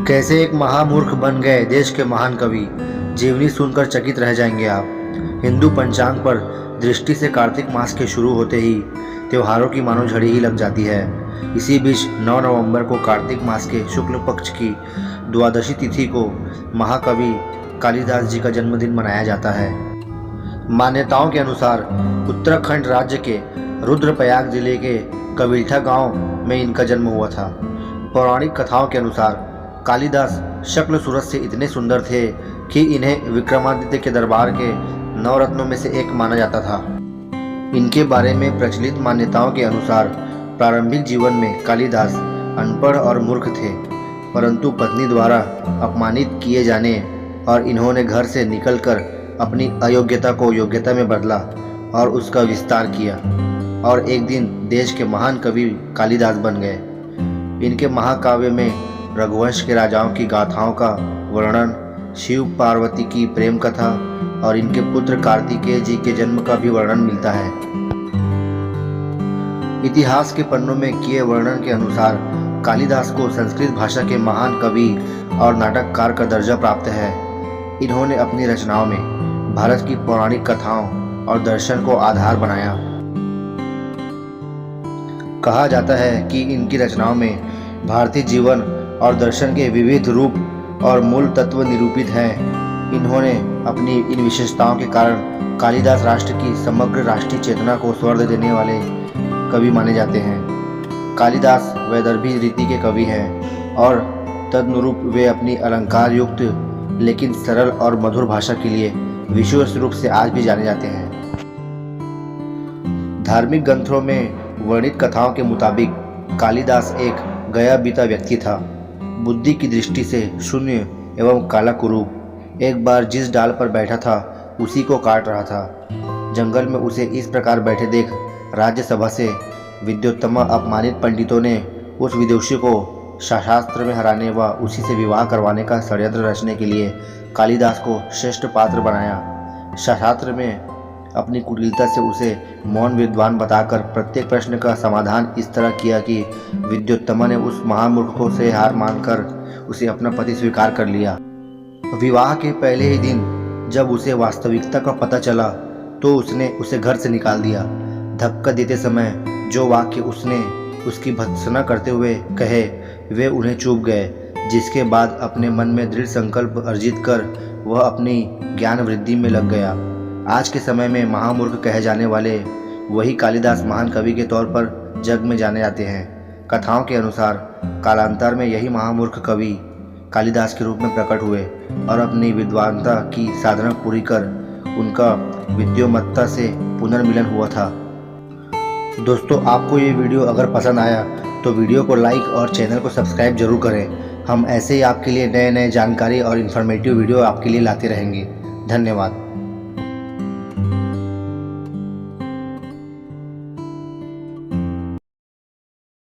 कैसे एक महामूर्ख बन गए देश के महान कवि। जीवनी सुनकर चकित रह जाएंगे आप। हिंदू पंचांग पर दृष्टि से कार्तिक मास के शुरू होते ही त्योहारों की मानो झड़ी ही लग जाती है। इसी बीच 9 नवंबर को कार्तिक मास के शुक्ल पक्ष की द्वादशी तिथि को महाकवि कालिदास जी का जन्मदिन मनाया जाता है। मान्यताओं के अनुसार उत्तराखंड राज्य के रुद्रप्रयाग जिले के कविल्ठा गांव में इनका जन्म हुआ था। पौराणिक कथाओं के अनुसार कालिदास शक्ल सूरत से इतने सुंदर थे कि इन्हें विक्रमादित्य के दरबार के 9 रत्नों में से एक माना जाता था। इनके बारे में प्रचलित मान्यताओं के अनुसार प्रारंभिक जीवन में कालिदास अनपढ़ और मूर्ख थे, परंतु पत्नी द्वारा अपमानित किए जाने और इन्होंने घर से निकलकर अपनी अयोग्यता को योग्यता में बदला और उसका विस्तार किया और एक दिन देश के महान कवि कालिदास बन गए। इनके महाकाव्य में रघुवंश के राजाओं की गाथाओं का वर्णन, शिव पार्वती की प्रेम कथा और इनके पुत्र कार्तिकेय जी के जन्म का भी वर्णन मिलता है। इतिहास के पन्नों में किए वर्णन के अनुसार कालिदास को संस्कृत भाषा के महान कवि और नाटककार का दर्जा प्राप्त है। इन्होंने अपनी रचनाओं में भारत की पौराणिक कथाओं और दर्शन को आधार बनाया। कहा जाता है कि इनकी रचनाओं में भारतीय जीवन और दर्शन के विविध रूप और मूल तत्व निरूपित हैं। इन्होंने अपनी इन विशेषताओं के कारण कालिदास राष्ट्र की समग्र राष्ट्रीय चेतना को स्वर्ग देने वाले कवि माने जाते हैं। कालिदास वैदर्भी रीति के कवि हैं और तदनुरूप वे अपनी अलंकार युक्त लेकिन सरल और मधुर भाषा के लिए विश्व रूप से आज भी जाने जाते हैं। धार्मिक ग्रंथों में वर्णित कथाओं के मुताबिक कालिदास एक गया बीता व्यक्ति था। बुद्धि की दृष्टि से शून्य एवं काला कुरूप। एक बार जिस डाल पर बैठा था उसी को काट रहा था। जंगल में उसे इस प्रकार बैठे देख राज्यसभा से विद्योत्तमा अपमानित पंडितों ने उस विदुषी को शास्त्र में हराने व उसी से विवाह करवाने का षड्यंत्र रचने के लिए कालिदास को श्रेष्ठ पात्र बनाया। शास्त्र में अपनी कुटिलता से उसे मौन विद्वान बताकर प्रत्येक प्रश्न का समाधान इस तरह किया कि विद्योत्तमा ने उस महामूर्ख को से हार मानकर उसे अपना पति स्वीकार कर लिया। विवाह के पहले ही दिन जब उसे वास्तविकता का पता चला तो उसने उसे घर से निकाल दिया। धक्का देते समय जो वाक्य उसने उसकी भर्त्सना करते हुए कहे वे उन्हें चुभ गए, जिसके बाद अपने मन में दृढ़ संकल्प अर्जित कर वह अपनी ज्ञान वृद्धि में लग गया। आज के समय में महामूर्ख कहे जाने वाले वही कालिदास महान कवि के तौर पर जग में जाने जाते हैं। कथाओं के अनुसार कालांतर में यही महामूर्ख कवि कालिदास के रूप में प्रकट हुए और अपनी विद्वानता की साधना पूरी कर उनका विद्योमत्ता से पुनर्मिलन हुआ था। दोस्तों, आपको ये वीडियो अगर पसंद आया तो वीडियो को लाइक और चैनल को सब्सक्राइब जरूर करें। हम ऐसे ही आपके लिए नए नए जानकारी और इन्फॉर्मेटिव वीडियो आपके लिए लाते रहेंगे। धन्यवाद।